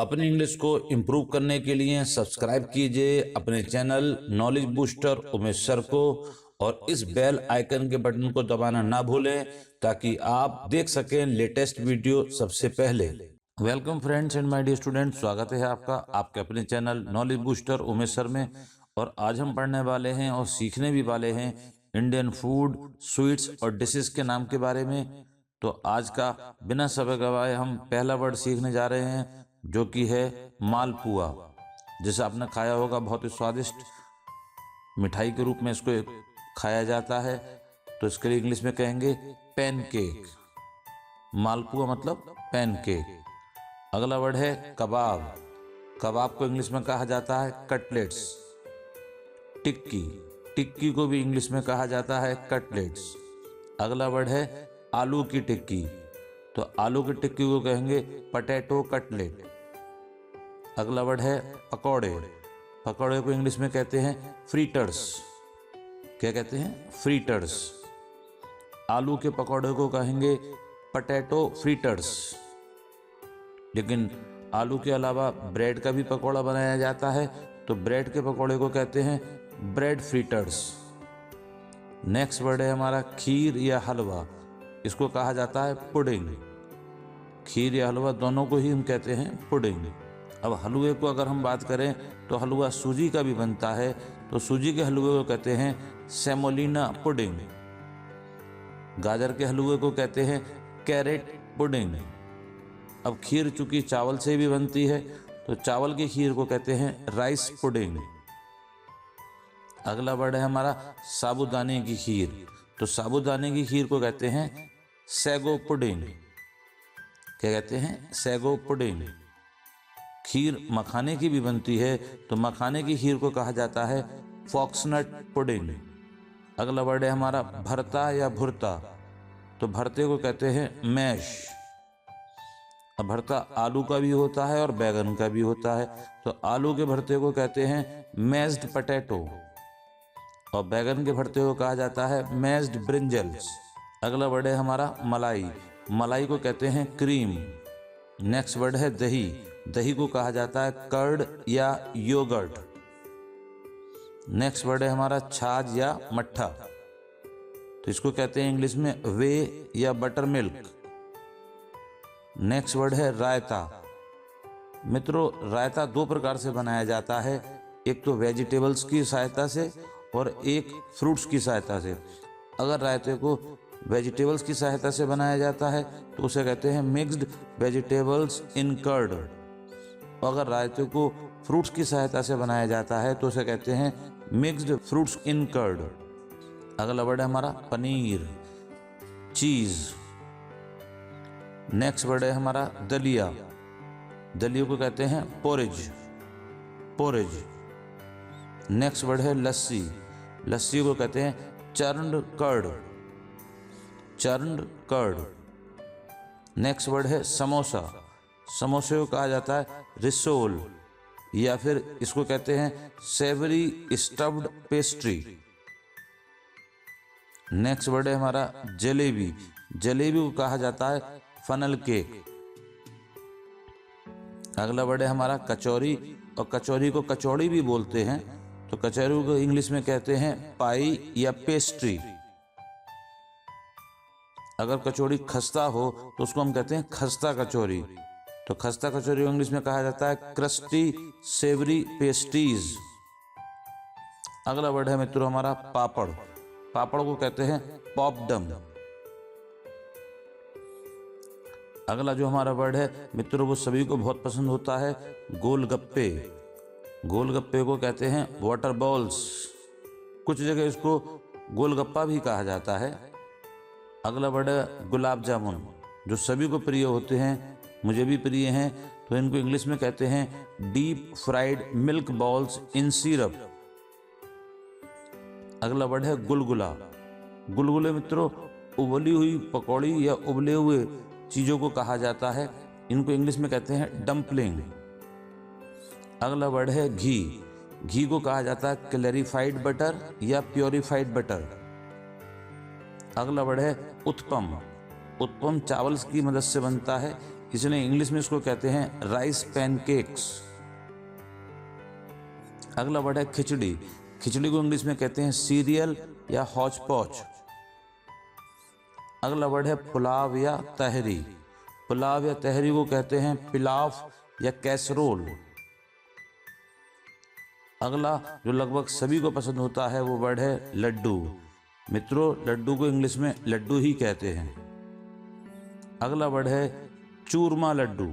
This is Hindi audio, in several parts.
अपनी इंग्लिश को इम्प्रूव करने के लिए सब्सक्राइब कीजिए अपने channel knowledge booster Umesh sir को और इस बेल आइकन के बटन को दबाना ना भूलें ताकि आप देख सकें लेटेस्ट वीडियो सबसे पहले। Welcome friends and my dear student, स्वागत है आपका आपके अपने channel knowledge booster Umesh sir में। और आज हम पढ़ने वाले हैं और सीखने भी वाले हैं इंडियन फूड, स्वीट्स और डिशेस के नाम के बारे में। तो आज का बिना समय गवाए हम पहला वर्ड सीखने जा रहे हैं जो कि है मालपुआ, जिसे आपने खाया होगा। बहुत ही स्वादिष्ट मिठाई के रूप में इसको खाया जाता है। तो इसके लिए इंग्लिश में कहेंगे पैनकेक। मालपुआ मतलब पैनकेक। अगला वर्ड है कबाब। कबाब को इंग्लिश में कहा जाता है कटलेट्स। टिक्की, टिक्की को भी इंग्लिश में कहा जाता है कटलेट्स। अगला वर्ड है आलू की टिक्की। तो आलू की टिक्की को कहेंगे पटेटो कटलेट। अगला वर्ड है पकौड़े। पकौड़े को इंग्लिश में कहते हैं फ्रीटर्स। क्या कहते हैं? फ्रीटर्स। आलू के पकौड़े को कहेंगे पटेटो फ्रीटर्स। लेकिन आलू के अलावा ब्रेड का भी पकौड़ा बनाया जाता है, तो ब्रेड के पकौड़े को कहते हैं ब्रेड फ्रीटर्स। नेक्स्ट वर्ड है हमारा खीर या हलवा। इसको कहा जाता है पुडिंग। खीर या हलवा दोनों को ही हम कहते हैं पुडिंग। अब हलवे को अगर हम बात करें तो हलवा सूजी का भी बनता है, तो सूजी के हलवे को कहते हैं सेमोलिना पुडिंग। गाजर के हलवे को कहते हैं कैरेट पुडिंग। अब खीर चूंकि चावल से भी बनती है, तो चावल की खीर को कहते हैं राइस पुडिंग। अगला वर्ड है हमारा साबूदाने की खीर। तो साबूदाने की खीर को कहते हैं सैगो पुडिंग। क्या कहते हैं? Sago pudding. खीर मखाने की भी बनती है, तो मखाने की खीर को कहा जाता है फॉक्सनट पुडिंग। अगला वर्ड है हमारा भरता या भुरता। तो भरते को कहते हैं मैश। अब भरता आलू का भी होता है और बैगन का भी होता है, तो आलू के भरते को कहते हैं मैश्ड पोटैटो और बैगन के भरते को कहा जाता है मैश्ड ब्रिंजल्स। अगला वर्ड है हमारा मलाई। मलाई को कहते हैं क्रीम। नेक्स्ट वर्ड है दही। दही को कहा जाता है कर्ड या योगर्ट। नेक्स्ट वर्ड है हमारा छाछ या मट्ठा। तो इसको कहते हैं इंग्लिश में वे या बटर मिल्क। नेक्स्ट वर्ड है रायता। मित्रों, रायता दो प्रकार से बनाया जाता है, एक तो वेजिटेबल्स की सहायता से और एक फ्रूट्स की सहायता से। अगर रायते को वेजिटेबल्स की सहायता से बनाया जाता है तो उसे कहते हैं मिक्स्ड वेजिटेबल्स इन कर्ड। अगर रायते को फ्रूट्स की सहायता से बनाया जाता है तो उसे कहते हैं मिक्स्ड फ्रूट्स इन कर्ड। अगला वर्ड है हमारा पनीर, चीज। नेक्स्ट वर्ड है हमारा दलिया। दलिया को कहते हैं पोरिज, पोरिज। नेक्स्ट वर्ड है लस्सी। लस्सी को कहते हैं चर्न्ड कर्ड, चर्न्ड कर्ड। नेक्स्ट वर्ड है समोसा। समोसे को कहा जाता है रिसोल या फिर इसको कहते हैं savoury stuffed pastry. Next word है हमारा जलेबी। जलेबी को कहा जाता है फनल केक। अगला वर्ड है हमारा कचौरी, और कचौरी को कचौड़ी भी बोलते हैं, तो कचौरी को इंग्लिश में कहते हैं पाई या पेस्ट्री। अगर कचौड़ी खस्ता हो तो उसको हम कहते हैं खस्ता कचौरी। तो खस्ता कचौरी को इंग्लिश में कहा जाता है क्रस्टी सेवरी पेस्ट्रीज। अगला वर्ड है मित्रों हमारा पापड़। पापड़ को कहते हैं पॉपडम। अगला जो हमारा वर्ड है मित्रों वो सभी को बहुत पसंद होता है गोलगप्पे। गोलगप्पे को कहते हैं वाटर बॉल्स। कुछ जगह इसको गोलगप्पा भी कहा जाता है। अगला वर्ड है गुलाब जामुन, जो सभी को प्रिय होते हैं, मुझे भी प्रिय हैं। तो इनको इंग्लिश में कहते हैं deep fried milk balls in syrup. अगला वर्ड है गुलगुला। गुलगुले मित्रों उबली हुई पकौड़ी या उबले हुए चीजों को कहा जाता है, इनको इंग्लिश में कहते हैं डम्पलिंग। अगला वर्ड है घी। घी को कहा जाता है क्लैरिफाइड बटर या प्योरीफाइड बटर। अगला वर्ड है उत्पम। उत्पम चावल की मदद से बनता है, इसलिए इंग्लिश में इसको कहते हैं राइस पैनकेक्स। अगला वर्ड है खिचड़ी। खिचड़ी को इंग्लिश में कहते हैं सीरियल या हौच पौच। अगला वर्ड है पुलाव या तहरी। पुलाव या तहरी को कहते हैं पिलाव या कैसरोल। अगला जो लगभग सभी को पसंद होता है वो वर्ड है लड्डू। मित्रों, लड्डू को इंग्लिश में लड्डू ही कहते हैं। अगला वर्ड है चूरमा लड्डू।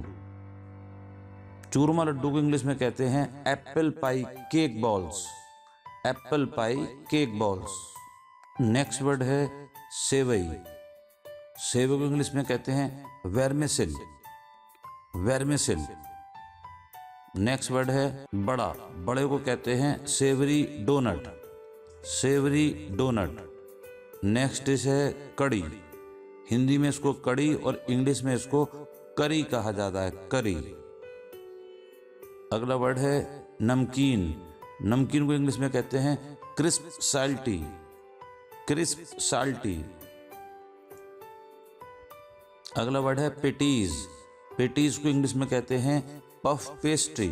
चूरमा लड्डू को इंग्लिश में कहते हैं apple pie cake balls. Apple pie cake balls. Next word है सेवई। सेवई को इंग्लिश में कहते हैं वेरमिसिल। वेरमिसिल। नेक्स्ट वर्ड है बड़ा। बड़े को कहते हैं savoury donut. Savoury donut. Next dish है कड़ी। हिंदी में इसको कड़ी और इंग्लिश में इसको करी कहा जाता है, करी। अगला वर्ड है नमकीन। नमकीन को इंग्लिश में कहते हैं क्रिस्प साल्टी। Crisp salty. अगला वर्ड है पेटीज। पेटीज को इंग्लिश में कहते हैं puff pastry.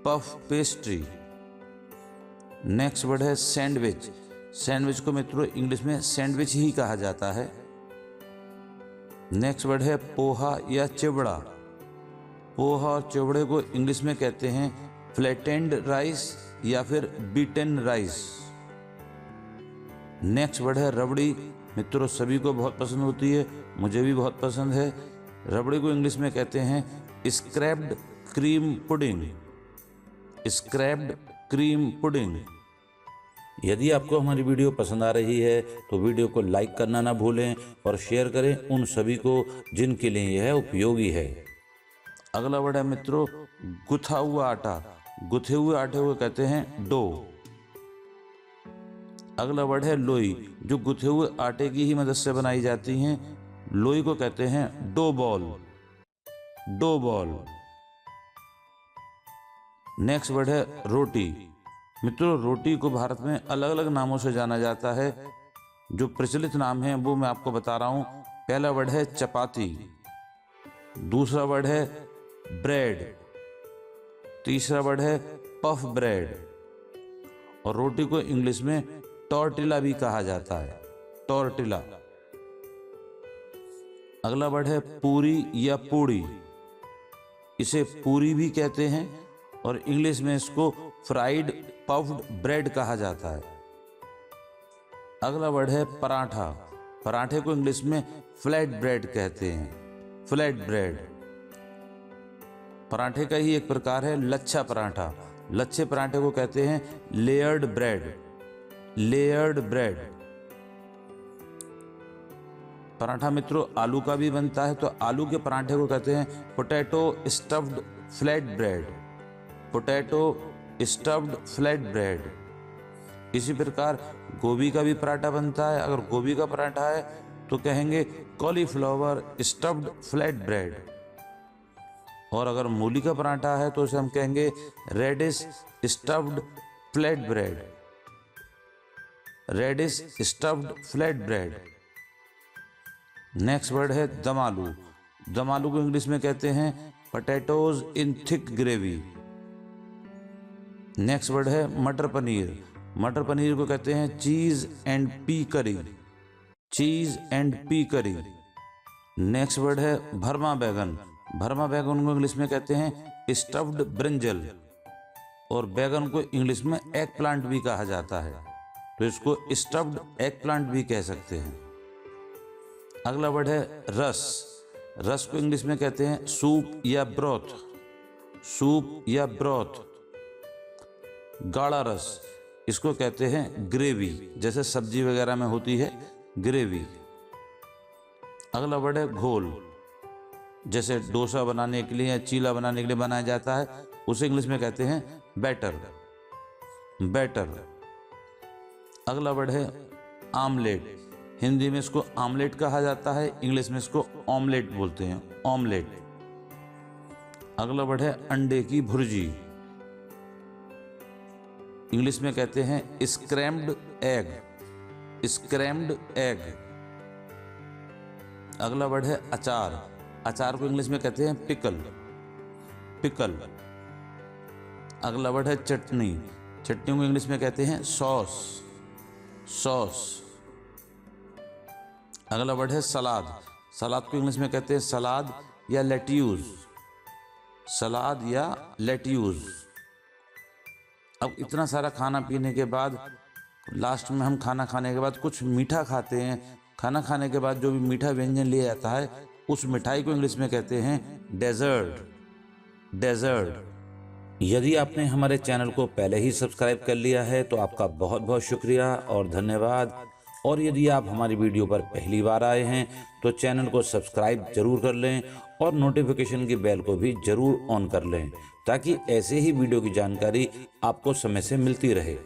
Puff pastry. Next word है सैंडविच। सैंडविच को मित्रों इंग्लिश में सैंडविच ही कहा जाता है। नेक्स्ट वर्ड है पोहा या चिवड़ा। पोहा और चिवड़े को इंग्लिश में कहते हैं फ्लैटेंड राइस या फिर बीटन राइस। नेक्स्ट वर्ड है रबड़ी। मित्रों, सभी को बहुत पसंद होती है, मुझे भी बहुत पसंद है। रबड़ी को इंग्लिश में कहते हैं scraped cream pudding. Scraped cream pudding. यदि आपको हमारी वीडियो पसंद आ रही है तो वीडियो को लाइक करना ना भूलें और शेयर करें उन सभी को जिनके लिए यह उपयोगी है। अगला वर्ड है मित्रों गुथा हुआ आटा। गुथे हुए आटे को कहते हैं डो। अगला वर्ड है लोई, जो गुथे हुए आटे की ही मदद से बनाई जाती हैं। लोई को कहते हैं dough ball. Dough ball. Next word है रोटी। मित्रों, रोटी को भारत में अलग अलग नामों से जाना जाता है। जो प्रचलित नाम है वो मैं आपको बता रहा हूं। पहला वर्ड है चपाती। दूसरा वर्ड है ब्रेड। तीसरा वर्ड है पफ ब्रेड। और रोटी को इंग्लिश में टॉर्टिला भी कहा जाता है। टॉर्टिला। अगला वर्ड है पूरी या पूड़ी। इसे पूरी भी कहते हैं और इंग्लिश में इसको फ्राइड पफ्ड ब्रेड कहा जाता है। अगला वर्ड है पराठा। पराठे को इंग्लिश में फ्लैट ब्रेड कहते हैं। Flat bread. पराठे का ही एक प्रकार है लच्छा पराठा। लच्छे पराठे को कहते हैं layered bread. Layered bread. Paratha मित्रों आलू का भी बनता है, तो आलू के पराठे को कहते हैं potato stuffed flat bread. Potato stuffed flat bread. इसी प्रकार गोभी का भी पराठा बनता है। अगर गोभी का पराठा है तो कहेंगे कॉलीफ्लावर स्टफ्ड फ्लैट ब्रेड। और अगर मूली का पराठा है तो उसे हम कहेंगे radish stuffed flat bread. Radish stuffed flat bread. Next word है दम आलू। दम आलू को इंग्लिश में कहते हैं पोटैटोज इन थिक ग्रेवी। नेक्स्ट वर्ड है मटर पनीर। मटर पनीर को कहते हैं चीज एंड पी करी। चीज एंड पी करी। नेक्स्ट वर्ड है भरमा बैगन। भरमा बैगन को इंग्लिश में कहते हैं स्टफ्ड ब्रिंजल। और बैगन को इंग्लिश में एग प्लांट भी कहा जाता है, तो इसको स्टफ्ड एग प्लांट भी कह सकते हैं। अगला वर्ड है रस। रस को इंग्लिश में कहते हैं सूप या ब्रोथ। सूप या ब्रोथ। गाढ़ा रस, इसको कहते हैं ग्रेवी, जैसे सब्जी वगैरह में होती है ग्रेवी। अगला वर्ड है घोल। जैसे डोसा बनाने के लिए या चीला बनाने के लिए बनाया जाता है, उसे इंग्लिश में कहते हैं बैटर। बैटर। अगला वर्ड है आमलेट। हिंदी में इसको आमलेट कहा जाता है, इंग्लिश में इसको ऑमलेट बोलते हैं। ऑमलेट। अगला वर्ड है अंडे की भुर्जी। इंग्लिश में कहते हैं स्क्रैम्ड एग। स्क्रैम्ड एग। अगला वर्ड है अचार। अचार को इंग्लिश में कहते हैं पिकल, पिकल। अगला वर्ड है चटनी, चटनी को इंग्लिश में कहते हैं सॉस, सॉस। अगला वर्ड है सलाद, सलाद को इंग्लिश में कहते हैं सलाद या लेट्यूस, सलाद या लेट्यूस। अब इतना सारा खाना पीने के बाद लास्ट में हम खाना खाने के बाद कुछ मीठा खाते हैं। खाना खाने के बाद जो भी मीठा व्यंजन लिया जाता है उस मिठाई को इंग्लिश में कहते हैं डेजर्ट, डेजर्ट। यदि आपने हमारे चैनल को पहले ही सब्सक्राइब कर लिया है तो आपका बहुत बहुत शुक्रिया और धन्यवाद। और यदि आप हमारी वीडियो पर पहली बार आए हैं तो चैनल को सब्सक्राइब जरूर कर लें और नोटिफिकेशन की बेल को भी जरूर ऑन कर लें ताकि ऐसे ही वीडियो की जानकारी आपको समय से मिलती रहे।